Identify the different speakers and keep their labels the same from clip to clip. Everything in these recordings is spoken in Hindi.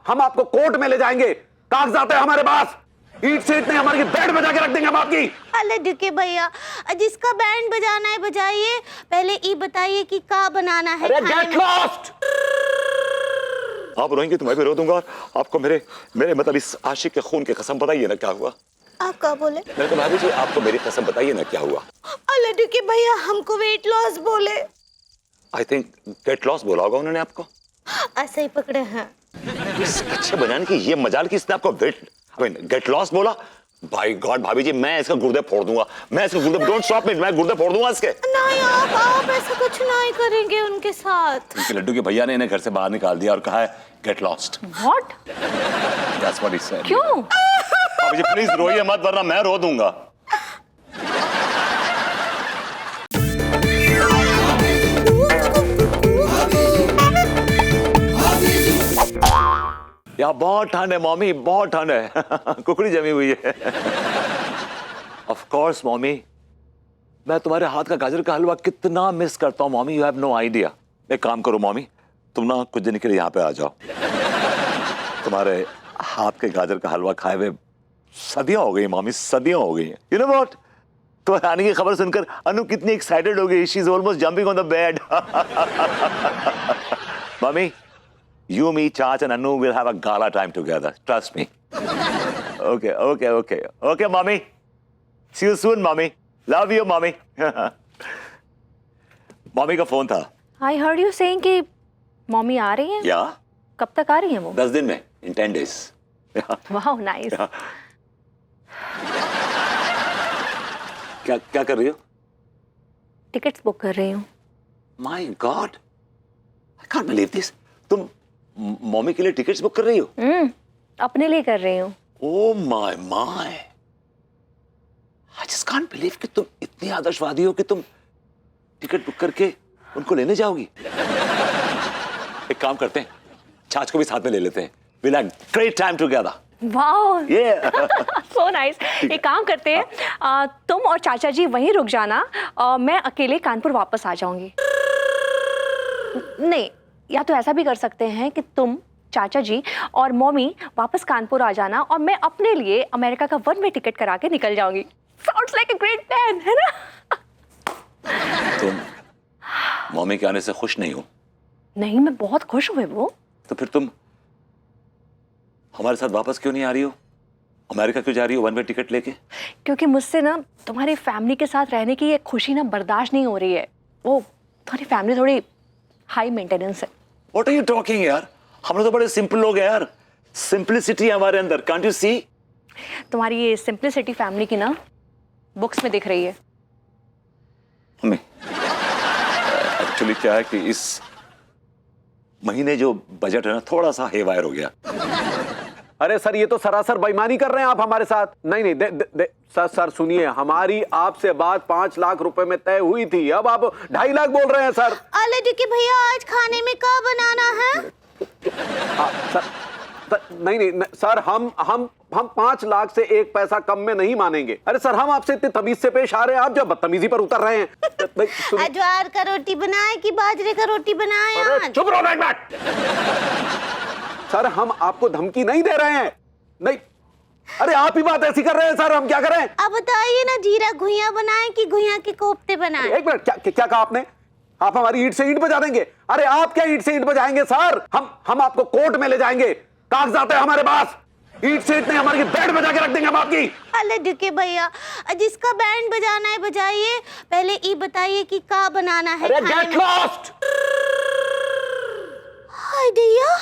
Speaker 1: हम आपको कोर्ट में ले जाएंगे, कागजात है हमारे पास, ईट से इतने हमारी बैंड बजा के रख देंगे हम आपकी।
Speaker 2: अरे दुके भैया, जिसका बैंड बजाना है बजाइए, पहले ये बताइए कि क्या बनाना है।
Speaker 1: अरे गेट लॉस्ट।
Speaker 3: आप रोएंगे तो मैं भी रो दूंगा। आपको मेरे मेरे मतलब इस आशिक के खून की कसम बताइए ना क्या हुआ।
Speaker 2: आप क्या बोले?
Speaker 3: मेरे को भाभी जी आपको मेरी कसम बताइए ना क्या हुआ।
Speaker 2: अरे दुके भैया, हमको वेट लॉस बोले।
Speaker 3: आई थिंक गेट लॉस बोला होगा उन्होंने आपको।
Speaker 2: ऐसे ही पकड़े हैं।
Speaker 3: इस अच्छे बनाने की ये मजाल की इसने आपको गेट लॉस बोला। भाई गॉड भाभी जी, मैं इसका गुर्दे फोड़ दूंगा, मैं इसका गुर्दे, डोंट स्टॉप मी, मैं गुर्दे फोड़ दूंगा इसके।
Speaker 2: नहीं, आप ऐसा कुछ नहीं करेंगे उनके साथ।
Speaker 3: उनके लड्डू के भैया ने इन्हें घर से बाहर निकाल दिया और कहा है get lost.
Speaker 4: What?
Speaker 3: That's what he said.
Speaker 4: क्यों?
Speaker 3: भाभी जी प्लीज रोइए मत वरना मैं रो दूंगा। यार बहुत ठंड है मॉमी, बहुत ठंड है। कुकड़ी जमी हुई है। ऑफ कोर्स मॉमी, मैं तुम्हारे हाथ का गाजर का हलवा कितना मिस करता हूँ mommy, you have no idea. एक काम करो मॉमी, तुम ना कुछ दिन के लिए यहाँ पे आ जाओ। तुम्हारे हाथ के गाजर का हलवा खाए हुए सदियां हो गई मॉमी, सदियां हो गई। यू नो व्हाट, तुम्हारे आने की खबर सुनकर अनु कितनी एक्साइटेड हो गई, she is almost jumping on the bed. Mommy, you, me, Chach and Anu will have a gala time together. Trust me. Okay, mommy. See you soon, mommy. Love you, mommy. Mommy का फोन था।
Speaker 4: I heard you saying कि मम्मी आ रही हैं।
Speaker 3: या
Speaker 4: कब तक आ रही हैं वो?
Speaker 3: 10 दिन में, in 10 days.
Speaker 4: Wow, nice.
Speaker 3: क्या कर रही हो?
Speaker 4: टिकट्स बुक कर रही हूँ।
Speaker 3: My God, I can't believe this. तुम मम्मी के लिए टिकट्स बुक कर रही हो?
Speaker 4: अपने लिए कर रही हूँ।
Speaker 3: Oh my. I just can't believe कि तुम इतनी आदर्शवादी हो कि तुम टिकट बुक करके उनको लेने जाओगी। एक काम करते हैं, छाछ को भी साथ में ले लेते हैं। We'll have great time together.
Speaker 4: Wow.
Speaker 3: Yeah.
Speaker 4: So nice. एक काम करते हैं, तुम और चाचा जी वहीं रुक जाना, मैं अकेले कानपुर वापस आ जाऊंगी। नहीं, या तो ऐसा भी कर सकते हैं कि तुम, चाचा जी और मम्मी वापस कानपुर आ जाना और मैं अपने लिए अमेरिका का 1 वे टिकट करा के निकल जाऊंगी। Sounds like a great plan, है ना?
Speaker 3: तुम मम्मी के आने से खुश नहीं हो?
Speaker 4: नहीं, मैं बहुत खुश हूँ वो।
Speaker 3: तो फिर तुम हमारे साथ वापस क्यों नहीं आ रही हो? अमेरिका क्यों जा रही हो 1 वे टिकट लेके?
Speaker 4: क्योंकि मुझसे ना तुम्हारी फैमिली के साथ रहने की ये खुशी ना बर्दाश्त नहीं हो रही है। वो तुम्हारी फैमिली थोड़ी हाई मेंटेनेंस है।
Speaker 3: What are you talking यार? हम लोग तो बड़े सिंपल लोग हैं यार। सिंपलिसिटी हमारे अंदर, can't you see?
Speaker 4: तुम्हारी ये सिंपलिसिटी फैमिली की ना बुक्स में दिख रही है।
Speaker 3: हमें एक्चुअली क्या है कि इस महीने जो बजट है ना थोड़ा सा हेवायर हो गया।
Speaker 1: अरे सर, ये तो सरासर बेईमानी कर रहे हैं आप हमारे साथ। नहीं, सर सुनिए, हमारी आपसे बात 5 लाख रुपए में तय हुई थी, अब आप 2.5 लाख बोल रहे हैं सर।
Speaker 2: अरे दुके भैया, आज खाने में क्या बनाना है?
Speaker 1: नहीं सर, हम 5 लाख से 1 पैसा कम में नहीं मानेंगे। अरे सर, हम आपसे इतनी तमीज से पेश आ रहे हैं, आप जो बदतमीजी पर उतर रहे हैं।
Speaker 2: अजवार का रोटी बनाए कि बाजरे का रोटी बनाए?
Speaker 1: अरे चुप रहो एक मिनट। सर, हम आपको धमकी नहीं दे रहे हैं। नहीं, अरे आप ही बात ऐसी कर रहे हैं सर, हम क्या करें?
Speaker 2: अब बताइए ना, जीरा घुइयां बनाए कि घुइयां के कोफ्ते बनाए?
Speaker 1: एक मिनट, क्या कहा आपने? आप हमारी ईंट से ईंट बजा देंगे? अरे आप क्या ईंट से ईंट बजाएंगे सर? हम आपको कोर्ट में ले जाएंगे, कागजात है हमारे पास, ईंट से इतने हमारी बैंड बजा के रख देंगे हम आपकी।
Speaker 2: अरे दुके भैया, जिसका बैंड बजाना है बजाइए, पहले ये बताइए कि क्या बनाना है।
Speaker 1: अरे गेट लॉस्ट।
Speaker 2: हाय दैया,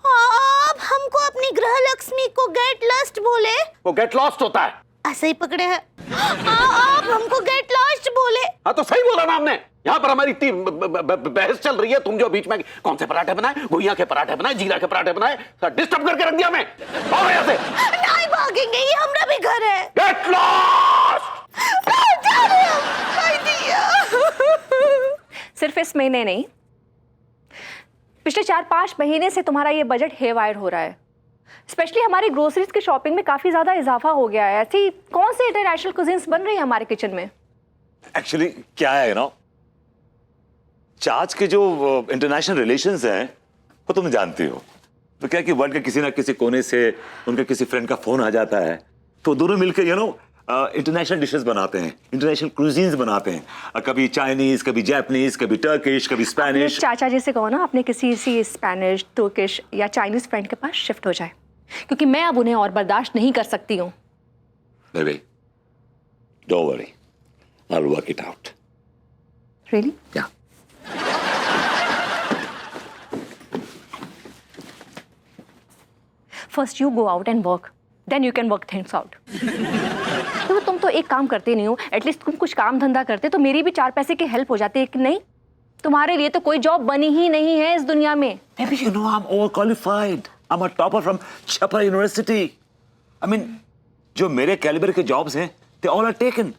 Speaker 2: आप हमको अपनी ग्रह लक्ष्मी को गेट लॉस्ट बोले?
Speaker 1: वो गेट लॉस्ट होता है।
Speaker 2: ऐसे ही पकड़े हैं। आप हमको गेट लॉस्ट बोले?
Speaker 1: हाँ तो सही बोला ना हमने। यहाँ पर हमारी इतनी बहस चल रही है, तुम जो बीच में कौन से पराठे बनाए, घुइयां के पराठे बनाए, जीरा के पराठे बनाए, डिस्टर्ब करके रख दिया मैं। भागो यहाँ से।
Speaker 2: नहीं भागेंगे, ये हमारा भी घर है।
Speaker 1: Get lost.
Speaker 4: सिर्फ इस महीने नहीं, पिछले 4-5 महीने से तुम्हारा ये बजट हेवायर हो रहा है। स्पेशली हमारी ग्रोसरीज की शॉपिंग में काफी ज्यादा इजाफा हो गया है। ऐसी कौन से इंटरनेशनल कुजीन्स बन रही है हमारे किचन में?
Speaker 3: एक्चुअली क्या है ना, चाच के जो इंटरनेशनल रिलेशंस हैं वो तुम जानती हो, तो क्या कि वर्ल्ड के किसी ना किसी कोने से उनके किसी फ्रेंड का फोन आ जाता है, तो दोनों मिलकर इंटरनेशनल डिशेस बनाते हैं, इंटरनेशनल क्रूजीन्स बनाते हैं, कभी चाइनीज, कभी जापानीज, कभी टर्किश, कभी स्पेनिश।
Speaker 4: चाचा जी से कहो ना अपने किसी स्पेनिश, तुर्किश या चाइनीज फ्रेंड के पास शिफ्ट हो जाए, क्योंकि मैं अब उन्हें और बर्दाश्त नहीं कर सकती हूँ।
Speaker 3: Baby, don't worry, I will work it out.
Speaker 4: Really?
Speaker 3: Yeah.
Speaker 4: First you go out and work, then you can work things out. तो तुम तो एक काम करते नहीं हो, एटलीस्ट तुम कुछ काम धंधा करते तो मेरी भी 4 पैसे की हेल्प हो जाती है कि नहीं? तुम्हारे लिए तो कोई जॉब बनी ही नहीं है इस दुनिया में।
Speaker 3: Maybe you know I'm overqualified. I'm a topper from Chapra University. I mean, जो मेरे कैलिबर के जॉब्स हैं, they all are taken.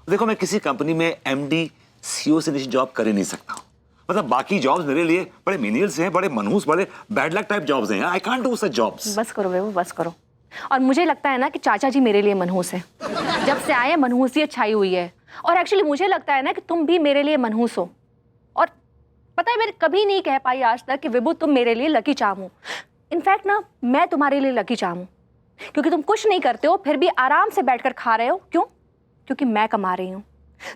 Speaker 3: देखो मैं किसी कंपनी में MD, CEO से नीचे जॉब कर ही नहीं सकता हूँ। मतलब बाकी जॉब्स मेरे लिए बड़े मीनियल से हैं, बड़े मनहूस, बड़े बैड लक टाइप जॉब्स हैं। I can't do such jobs.
Speaker 4: बस करो बेबू, बस करो। और मुझे लगता है ना कि चाचा जी मेरे लिए मनहूस है। जब से आए मनहूसियत छाई हुई है। और एक्चुअली मुझे लगता है ना कि तुम भी मेरे लिए मनहूस हो। और पता है मैंने कभी नहीं कह पाई आज तक कि विभू तुम मेरे लिए लकी चार्म हो। इनफैक्ट ना मैं तुम्हारे लिए लकी चार्म हूँ, क्योंकि तुम कुछ नहीं करते हो फिर भी आराम से बैठकर खा रहे हो। क्यों? क्योंकि मैं कमा रही हूँ।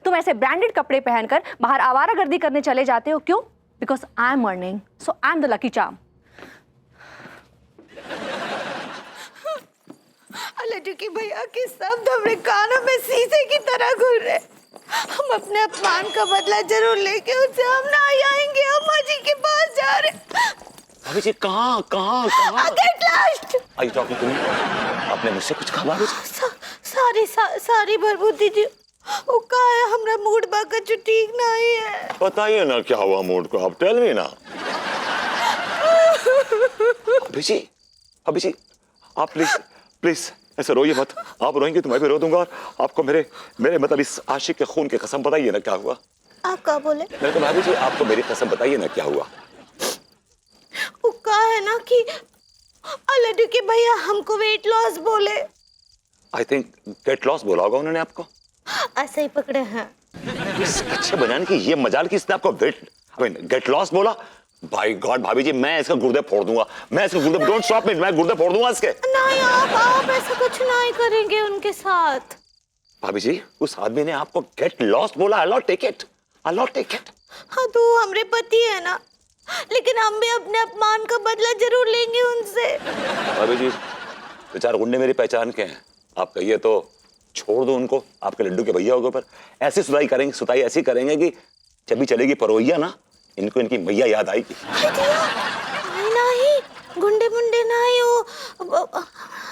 Speaker 4: तुम ऐसे ब्रांडेड कपड़े पहनकर बाहर आवारागर्दी करने चले जाते हो। क्यों? Because I am earning, so I am the lucky charm.
Speaker 2: Laddu की भैया के शब्द हमारे कानों में शीशे की तरह घुल रहे। हम अपने अपमान का बदला जरूर लेके उनसे हम ना आएंगे। अम्मा जी के पास जा रहे।
Speaker 3: अभी जी कहाँ?
Speaker 2: Get lost.
Speaker 3: Are you talking to me? आपने मुझसे कुछ कहा भाभी?
Speaker 2: सारी बरबूती जी, वो कहा है हमरा मूड बाका जो ठीक नहीं है।
Speaker 3: बताइए ना क्या हुआ मूड को, आप टेल मी ना। अभी जी आप प्लीज ऐसे रोइए मत। आप रोएंगे तो मैं भी रो दूंगा। और आपको मेरे मतलब इस आशिक के खून की कसम बताइए ना क्या हुआ।
Speaker 2: आप क्या बोले?
Speaker 3: मैंने कहा भाभी जी आपको मेरी कसम बताइए ना क्या हुआ।
Speaker 2: वो कहा है ना कि लड्डू के भैया हमको वेट लॉस बोले।
Speaker 3: आई थिंक गेट लॉस बोला होगा उन्होंने आपको।
Speaker 2: ऐसे ही पकड़े हैं।
Speaker 3: इस अच्छे बनाने की ये मजाल की इसने आपको गेट लॉस बोला। भाई गॉड भाभी जी मैं इसका गुर्दे फोड़ दूंगा। डोंट स्टॉप मी, मैं गुर्दे फोड़ दूंगा इसके।
Speaker 2: नहीं आप ऐसा कुछ नहीं करेंगे उनके साथ।
Speaker 3: भाभी जी उस आदमी ने आपको गेट लॉस्ट बोला। आई नॉट टेक इट।
Speaker 2: हाँ तो हमरे पति है ना, लेकिन हम भी अपने अपमान का बदला जरूर लेंगे उनसे।
Speaker 3: भाभी जी बेचारे गुंडे मेरी पहचान के हैं। आप कहिए तो छोड़ दो उनको। आपके लड्डू के भैया होगा पर ऐसी सुताई ऐसी करेंगे कि जब भी चलेगी परोइया ना इनको इनकी मैया याद आएगी।
Speaker 2: नहीं गुंडे मुंडे नहीं, वो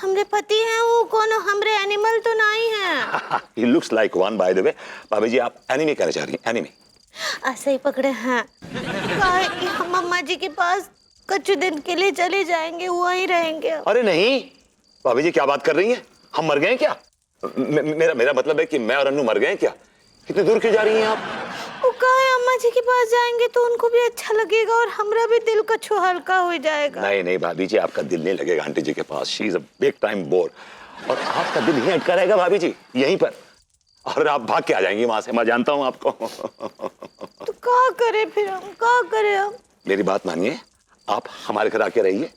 Speaker 2: हमरे पति हैं। वो कौन? हमरे एनिमल तो नहीं है।
Speaker 3: He looks like one by the way। भाभी जी आप एनिमी कहना चाह रही हैं? एनिमी
Speaker 2: ऐसे ही पकड़े हैं। कहा कि हम अम्मा जी के पास कुछ दिन के लिए चले जाएंगे, वहीं रहेंगे।
Speaker 3: अरे नहीं भाभी जी क्या बात कर रही हैं? हम मर गए क्या? मेरा मतलब है कि मैं और अन्नू मर गए क्या? कितनी दूर क्यों जा रही हैं आप?
Speaker 2: वो कहा है अम्मा जी के पास जाएंगे तो उनको भी अच्छा लगेगा और हमरा भी दिल का छू हल्का हो जाएगा।
Speaker 3: नहीं भाभी जी आपका दिल नहीं लगेगा आंटी जी के पास। She is a big time bore. और आपका दिल यहीं अटका रहेगा भाभी जी, यहीं पर। और आप भाग के आ जाएंगी वहां से, मैं जानता हूं आपको।
Speaker 2: तो क्या करें फिर हम? क्या करें हम?
Speaker 3: मेरी बात मानिए, आप हमारे घर आके रहिए।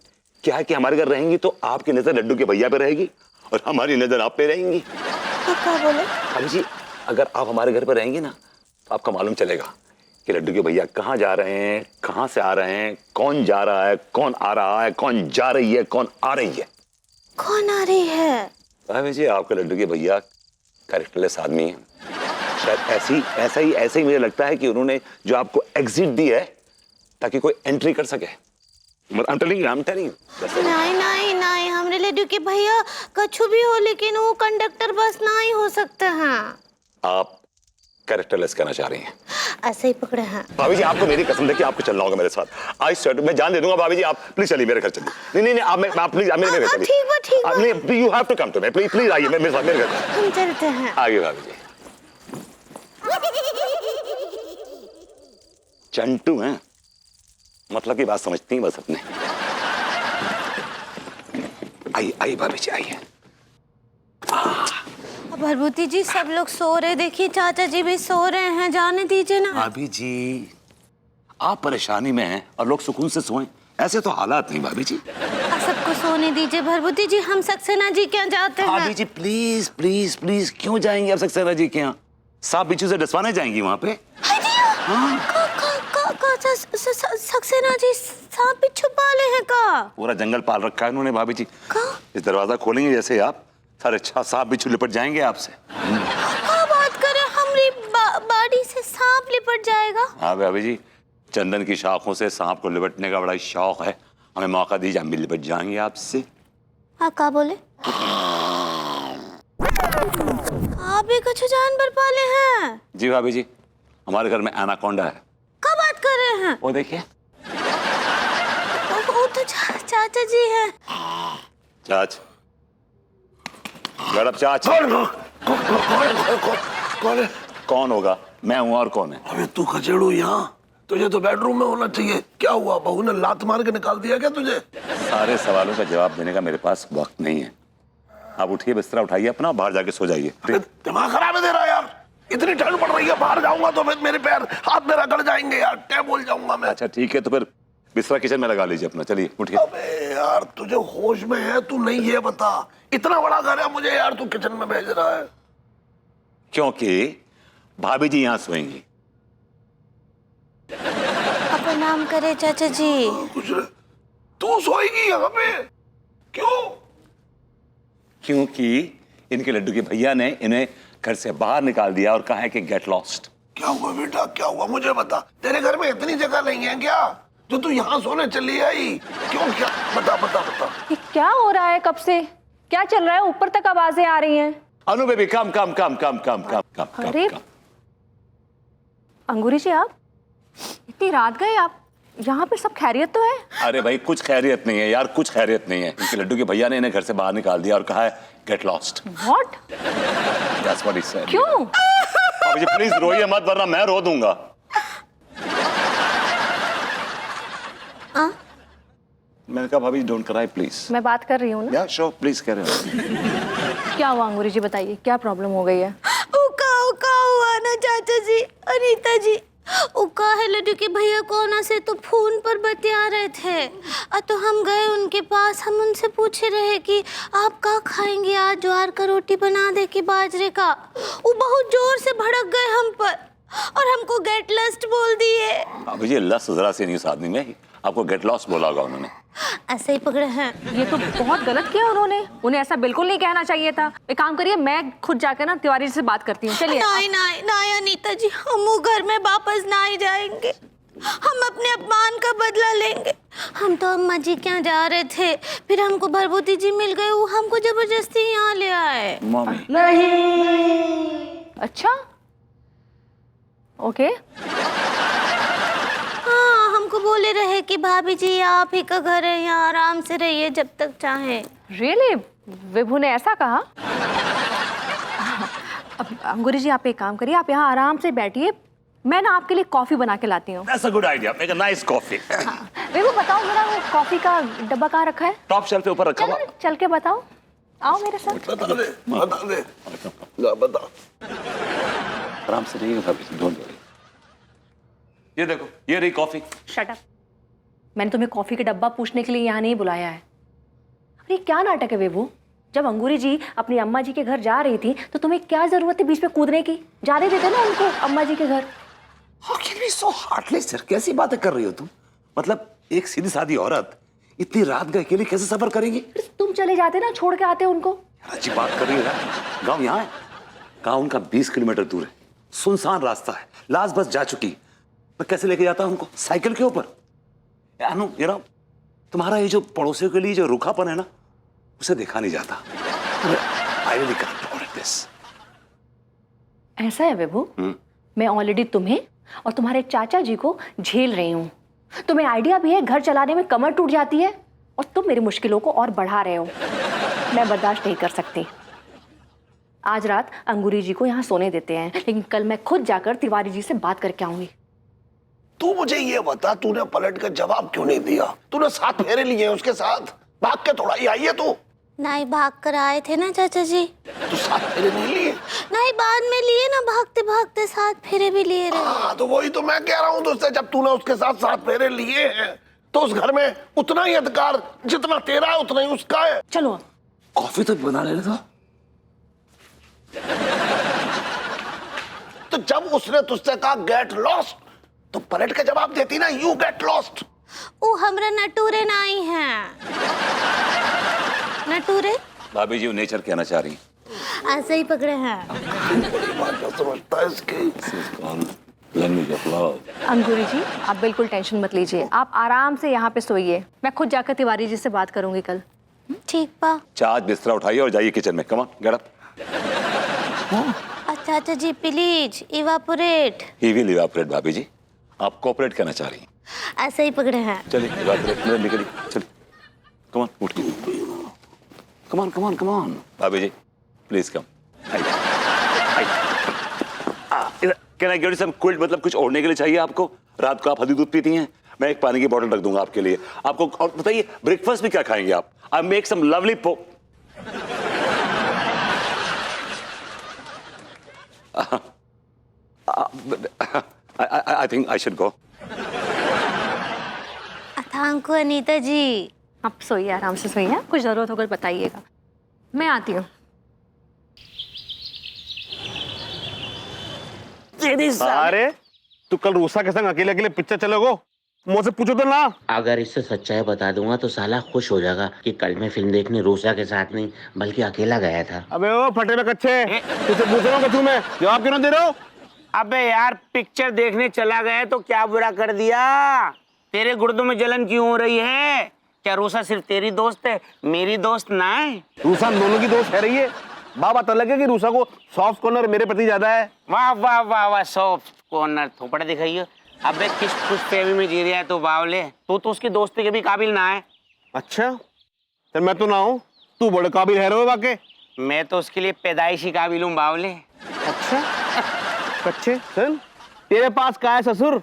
Speaker 3: क्या है कि हमारे घर रहेंगी तो आपकी नजर लड्डू के भैया पे रहेगी और हमारी नजर आप पे रहेंगी।
Speaker 2: तो क्या बोले?
Speaker 3: भाभी जी अगर आप हमारे घर पर रहेंगी ना तो आपको मालूम चलेगा कि लड्डू के भैया कहाँ जा रहे हैं, कहाँ से आ रहे हैं, कौन जा रहा है, कौन आ रहा है, कौन जा रही है, कौन आ रही है।
Speaker 2: कौन आ रही है?
Speaker 3: भाभी जी आपके लड्डू के भैया कैरेक्टरलेस आदमी है। शायद ऐसा ही मुझे लगता है कि उन्होंने जो आपको एग्जिट दी है ताकि कोई एंट्री कर सके। I'm telling you।
Speaker 2: नहीं हमरे लड्डू के भैया कछु भी हो, लेकिन वो कंडक्टर बस नहीं हो सकते हैं।
Speaker 3: आप कैरेक्टरलेस कहना चाह रही हैं?
Speaker 2: ऐसे ही पकड़े हैं।
Speaker 3: भाभी जी आपको मेरी कसम देखिए आपको चलना होगा मेरे साथ। आई स्वेयर मैं जान दे दूंगा। भाभी जी आप प्लीज चलिए मेरे घर चलिए। नहीं आप प्लीज मेरे घर चलिए।
Speaker 2: ठीक है।
Speaker 3: नहीं you have to come to me. Please आइए मेरे साथ मेरे घर।
Speaker 2: हम चलते हैं।
Speaker 3: आइए भाभी जी। चंटू हैं, मतलब की बात समझती हैं बस अपने। आइए भाभी जी आइए।
Speaker 2: भरभूति जी सब लोग सो रहे, देखिए चाचा जी भी सो रहे हैं, जाने दीजिए ना।
Speaker 3: भाभी जी आप परेशानी में हैं और लोग सुकून से सोएं,
Speaker 5: ऐसे तो हालात नहीं भाभी जी।
Speaker 2: सबको सोने दीजिए भरभूति जी, हम सक्सेना जी क्या जाते हैं।
Speaker 5: भाभी जी प्लीज प्लीज प्लीज, क्यों जाएंगे आप सक्सेना जी के यहाँ? सांप बिच्छू से डसवाने जाएंगी वहाँ पे?
Speaker 2: सक्सेना जी सांप बिच्छू पाले हैं का?
Speaker 5: पूरा जंगल पाल रखा है उन्होंने भाभी जी। इस दरवाजा खोलेंगे जैसे आप, सारे 6 सांप बिच्छू लिपट जाएंगे आपसे।
Speaker 2: क्या बात करें, हमारी बाड़ी से सांप लिपट जाएगा?
Speaker 5: हाँ भाभी जी, चंदन की शाखों से सांप को लिपटने का बड़ा शौक है। हमें मौका दीजिए, हम भी लिपट जाएंगे आपसे।
Speaker 2: आप क्या बोले? आप भी कुछ जानवर पाले हैं?
Speaker 5: जी भाभी जी, हमारे घर में एनाकोंडा है।
Speaker 2: क्या बात कर रहे हैं?
Speaker 5: वो देखिए।
Speaker 2: वो तो चाचा जी हैं।
Speaker 5: चाच, मैडम चाच।
Speaker 6: कौन है?
Speaker 5: कौन होगा? मैं हूँ, और कौन है?
Speaker 6: अबे तू खचेड़ू यहाँ, तुझे तो बेडरूम में होना चाहिए। क्या हुआ, बहू ने लात मार के निकाल दिया क्या तुझे?
Speaker 5: सारे सवालों का जवाब देने का मेरे पास वक्त नहीं है। आप उठिए, बिस्तरा उठाइए अपना, बाहर जाके सो जाइए।
Speaker 6: दिमाग खराब है तेरा यार, इतनी ठंड पड़ रही है, बाहर जाऊंगा तो फिर मेरे पैर हाथ में रगड़ जाएंगे यार, क्या बोल जाऊंगा मैं।
Speaker 5: अच्छा ठीक है, तो फिर बिस्तरा किचन में लगा लीजिए अपना, चलिए उठिए।
Speaker 6: अबे यार तुझे होश में है तू नहीं, ये बता, इतना बड़ा घर है मुझे यार, तू किचन में भेज रहा है?
Speaker 5: क्योंकि भाभी जी यहाँ सोएंगी।
Speaker 2: अपना नाम करे चाचा जी।
Speaker 6: कुछ तू सोएगी यहाँ पे? क्यों?
Speaker 5: क्योंकि इनके लड्डू के भैया ने इन्हें घर से बाहर निकाल दिया और कहा है कि गेट लॉस्ट।
Speaker 6: क्या हुआ बेटा, क्या हुआ मुझे बता। तेरे घर में इतनी जगह नहीं है क्या जो तू यहाँ सोने चली आई? क्यों, क्या? बता बता बता।
Speaker 4: ये क्या हो रहा है? कब से क्या चल रहा है? ऊपर तक आवाजें आ रही हैं।
Speaker 5: अनु बेबी कम कम कम कम कम कम कम।
Speaker 4: अरे अंगूरी जी, आप इतनी रात गए, आप यहाँ पे सब खैरियत तो है?
Speaker 5: अरे भाई कुछ खैरियत नहीं है यार, कुछ खैरियत नहीं है। इनके लड्डू के भैया ने इन्हें घर से बाहर निकाल दिया और कहा है get lost.
Speaker 4: What?
Speaker 5: That's what he said.
Speaker 4: क्यों?
Speaker 5: अब जी प्लीज रोइए मत, वरना मैं रो दूंगा। मैंने कहा भाभी डोंट क्राई प्लीज।
Speaker 4: मैं बात कर रही हूँ ना।
Speaker 5: या श्योर प्लीज कह रहे हो।
Speaker 4: क्या हुआ अंगूरी जी, बताइए क्या प्रॉब्लम हो गई है?
Speaker 2: उका हुआ ना चाचा जी, अनीता जी, उका है लड्डू के भैया कोना से तो फोन पर बतिया रहे थे। तो हम गए उनके पास, हम उनसे पूछे रहे कि आप क्या खाएंगे आज, ज्वार का रोटी बना दे कि बाजरे का। वो बहुत जोर से भड़क गए हम पर और हमको गेट लॉस्ट बोल दिए।
Speaker 5: अभी ये लस जरा से नहीं, उस आदमी में आपको गेट लॉस्ट बोला होगा उन्होंने।
Speaker 2: ऐसे ही पकड़े हैं।
Speaker 4: ये तो बहुत गलत किया उन्होंने, उन्हें ऐसा बिल्कुल नहीं कहना चाहिए था। एक काम करिए, मैं खुद जाकर ना तिवारी जी से बात करती हूँ। चलिए।
Speaker 2: नहीं अनीता जी, हम वो घर में वापस ना ही जाएंगे। हम अपने अपमान का बदला लेंगे। हम तो अम्मा जी के यहाँ जा रहे थे, फिर हमको भरभूति जी मिल गए, वो हमको जबरदस्ती यहाँ ले आए।
Speaker 5: मम्मी
Speaker 4: नहीं। अच्छा ओके।
Speaker 2: हाँ, हमको बोले रहे कि भाभी जी आप ही का घर है, यहाँ आराम से रहिए जब तक चाहे।
Speaker 4: रियली? विभू ने ऐसा कहा? अब अंगूरी जी आप एक काम करिए, आप यहाँ आराम से बैठिए, मैं ना आपके लिए कॉफी बना के लाती हूँ।
Speaker 5: That's a good idea, make a nice coffee.
Speaker 4: Vibhu बताओ जरा, वो कॉफी का डब्बा कहाँ रखा है?
Speaker 5: टॉप शेल्फ पे ऊपर रखा हुआ।
Speaker 4: चल के बताओ, आओ मेरे साथ।
Speaker 6: बता दे जा बता।
Speaker 5: आराम से रहिएगा भाभी, डोंट वरी। ये देखो, ये रही कॉफी।
Speaker 4: Shut up. मैंने तुम्हें कॉफी का डब्बा पूछने के लिए यहाँ नहीं बुलाया है। अरे क्या नाटक है विभू, जब अंगूरी जी अपनी अम्मा जी के घर जा रही थी तो तुम्हें क्या जरूरत है बीच में कूदने की? जाने देते ना उनको अम्मा जी के घर।
Speaker 5: How can you be so heartless sir? कैसी बातें कर रही हो तुम? मतलब एक सीधी सादी औरत इतनी रात गए अकेले कैसे सफर करेंगी?
Speaker 4: तुम चले जाते ना, छोड़ के आते उनको।
Speaker 5: अच्छी बात कर रही है यार। गांव यहाँ है, गांव उनका 20 किलोमीटर दूर है, सुनसान रास्ता है, लास्ट बस जा चुकी। मैं कैसे लेके जाता हूं उनको? साइकिल के ऊपर। अनु ये ना, तुम्हारा ये जो पड़ोसियों के लिए जो रूखापन है ना, उसे देखा नहीं जाता। I really can't tolerate this.
Speaker 4: ऐसा है विभू, मैं ऑलरेडी तुम्हें और तुम्हारे चाचा जी को झेल रही हूँ। तुम्हें आइडिया भी है, घर चलाने में कमर टूट जाती है और तुम मेरी मुश्किलों को और बढ़ा रहे हो। मैं बर्दाश्त नहीं कर सकती। आज रात अंगूरी जी को यहाँ सोने देते हैं, लेकिन कल मैं खुद जाकर तिवारी जी से बात करके आऊंगी।
Speaker 6: तू मुझे ये बता, तूने पलट कर जवाब क्यों नहीं दिया? तूने 7 फेरे लिए उसके साथ, भाग के थोड़ा ही आई है तू।
Speaker 2: नहीं, भाग कर आए थे ना चाचा जी।
Speaker 6: तू 7 फेरे नहीं लिए?
Speaker 2: नहीं, बाद में लिए ना, भागते भागते 7 फेरे भी लिए रहे।
Speaker 6: हाँ तो वही तो मैं कह रहा हूँ तुझसे, जब तूने उसके साथ 7 फेरे लिए हैं तो उस घर में उतना ही अधिकार जितना तेरा है उतना ही उसका है।
Speaker 4: चलो
Speaker 5: कॉफी तो बना लेने दो।
Speaker 6: तो जब उसने तुझसे कहा गेट लॉस्ट तो पलट के जवाब देती ना, यू गेट लॉस्ट।
Speaker 2: वो हमरा नटूरे नहीं है। नटूरे
Speaker 5: भाभी जी वो नेचर कहना चाह रही
Speaker 2: ऐसे ही पकड़े हैं।
Speaker 6: बात क्या समझता है इसकी?
Speaker 4: अंकुरी जी, आप बिल्कुल टेंशन मत लीजिए, आप आराम से यहाँ पे सोइए। मैं खुद जाकर तिवारी जी से बात करूंगी कल।
Speaker 2: ठीक पा।
Speaker 5: चाच बिस्तरा उठाइए और जाइए किचन में। Come on get up.
Speaker 2: चाचा ji please evaporate.
Speaker 5: He will evaporate. भाभी जी आप कोऑपरेट करना चाह रही हैं।
Speaker 2: ऐसे ही पकड़े हैं।
Speaker 5: चलिए इवापोरेट में निकलिए। चलिए कम ऑन उठ के। Come on come on come on. भाभी ji please come. Can I get some quilt? मतलब कुछ ओढ़ने के लिए चाहिए आपको? रात को आप हल्दी दूध पीती हैं, मैं एक पानी की बोतल रख दूंगा आपके लिए। आपको और बताइए ब्रेकफास्ट में क्या खाएंगे आप? I make some lovely I think I should go.
Speaker 2: अथांको अनीता जी।
Speaker 4: आप सोइए, आराम से सोइए, कुछ जरूरत होकर बताइएगा। मैं आती हूँ।
Speaker 7: अरे तू कल रूसा के संग अकेले अकेले पिक्चर चलोगो? मुझसे पूछो तो ना।
Speaker 8: अगर इससे सच्चाई बता दूंगा तो साला खुश हो जाएगा कि कल मैं फिल्म देखने रूसा के साथ नहीं बल्कि अकेला गया था।
Speaker 7: अबे ओ फटे में कच्चे, तुझसे पूछ रहा हूँ कछु मैं, जवाब क्यों ना दे रहे हो?
Speaker 9: अबे यार पिक्चर देखने चला गया तो क्या बुरा कर दिया? तेरे गुर्दों में जलन क्यों हो रही है? क्या रूसा सिर्फ तेरी दोस्त है, मेरी दोस्त ना है?
Speaker 7: रूसा हम दोनों की दोस्त है रही है। बात पता लगे कि रूसा को सॉफ्ट कॉर्नर मेरे प्रति ज्यादा है।
Speaker 9: वाह वाह वाह वाह, सॉफ्ट कॉर्नर थोपड़ा दिखाइए। अबे किस खुश फहमी में जी रहा है तू बावले? तू तो उसकी दोस्ती के भी काबिल ना है।
Speaker 7: अच्छा फिर मैं तो ना हूँ, तू बड़े काबिल है रो वाके।
Speaker 9: मैं तो उसके लिए पैदाइशी काबिल हूँ बावले।
Speaker 7: अच्छा कच्चे सुन, तेरे पास क्या है ससुर?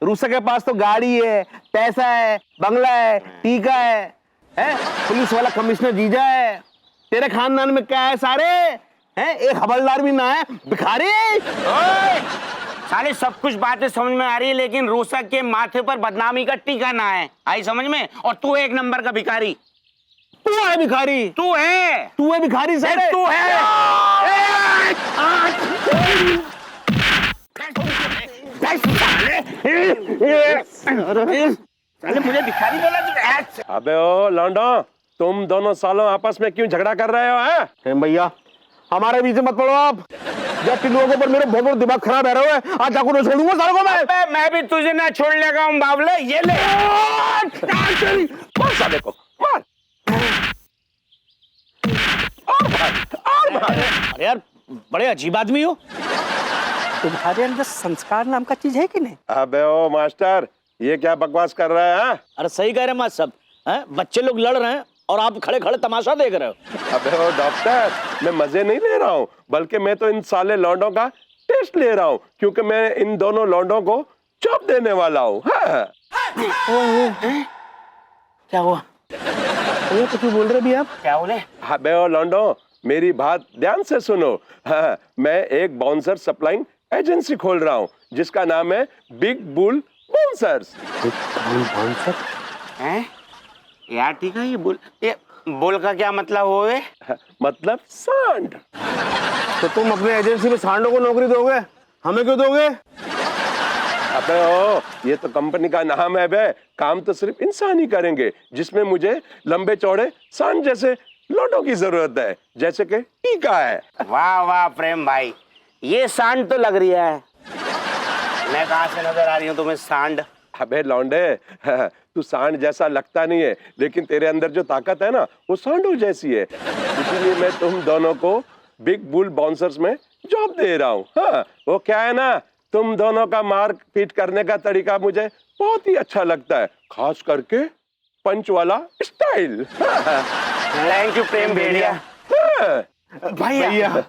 Speaker 7: रूसा के पास तो गाड़ी है, पैसा है, बंगला है, टीका है, पुलिस वाला कमिश्नर जीजा है। तेरे खानदान में क्या है? सारे हैं, एक हवलदार भी ना है, भिखारी।
Speaker 9: साले सब कुछ बातें समझ में आ रही है लेकिन रूसा के माथे पर बदनामी का टीका ना है। आई समझ में? और तू एक नंबर का भिखारी।
Speaker 7: तू है भिखारी?
Speaker 9: तू है
Speaker 7: भिखारी साले?
Speaker 9: तू है। साले मुझे भिखारी बोला तू?
Speaker 7: अबे ओ लौंडो, तुम दोनों सालों आपस में क्यों झगड़ा कर रहे हो? हैं भैया हमारे बीच में मत पड़ो आप। जब टिल्लुओं के ऊपर मेरे बहुत दिमाग खराब है रहे हो, आज जाकर नहीं छोड़ूंगा सालों को मैं।
Speaker 9: मैं भी तुझे ना छोड़ लेगा हूँ बावले। ये ले
Speaker 7: मार साले को, मार।
Speaker 10: अरे यार बड़े अजीब आदमी हो। तुम्हारे अंदर संस्कार नाम का चीज है कि नहीं?
Speaker 7: अबे ओ मास्टर, ये क्या बकवास कर रहा है?
Speaker 10: अरे सही कह रहे माँ सब, बच्चे लोग लड़ रहे हैं और आप खड़े खड़े तमाशा देख रहे हो।
Speaker 7: अबे ओ डॉक्टर, मैं मजे नहीं ले रहा हूँ, बल्कि मैं तो इन साले लौंडों का टेस्ट ले रहा हूँ, क्योंकि मैं इन दोनों लौंडों को चॉप देने वाला हूँ।
Speaker 9: क्या हुआ?
Speaker 7: तो क्यों बोल रहे भी आप?
Speaker 9: क्या बोले?
Speaker 7: अबे ओ लौंडो, मेरी बात ध्यान से सुनो। हाँ, मैं एक बाउंसर सप्लाइंग एजेंसी खोल रहा हूँ जिसका नाम है बिग बुल बाउंसर्स। बाउंसर?
Speaker 9: हैं? यार ठीक है, ये बुल का क्या मतलब हुए?
Speaker 7: मतलब सांड। तो तुम अपने एजेंसी में सांडों को नौकरी दोगे, हमें क्यों दोगे? अबे ओ, ये तो कंपनी का नाम है बे। काम तो सिर्फ इंसान ही करेंगे, जिसमें मुझे लंबे चौड़े सांड जैसे लौंडों की जरूरत है, जैसे कि टीका है।
Speaker 9: वाह वाह प्रेम भाई, ये सांड तो लग रही है। मैं कहाँ से नजर आ रही हूँ तुम्हें सांड?
Speaker 7: अबे लौंडे, तू सांड जैसा लगता नहीं है, लेकिन तेरे अंदर जो ताकत है ना, वो सांडों जैसी है। इसीलिए मैं तुम दोनों को बिग बुल बाउंसर्स में जॉब दे रहा हूँ। हाँ, वो क्या है ना, तुम दोनों का मार पीट करने का तरीका मुझे बहुत ही अच्छा लगता है, खास करके पंच वाला स्टाइल।
Speaker 9: थैंक यू प्रेम भेड़िया।
Speaker 7: भैया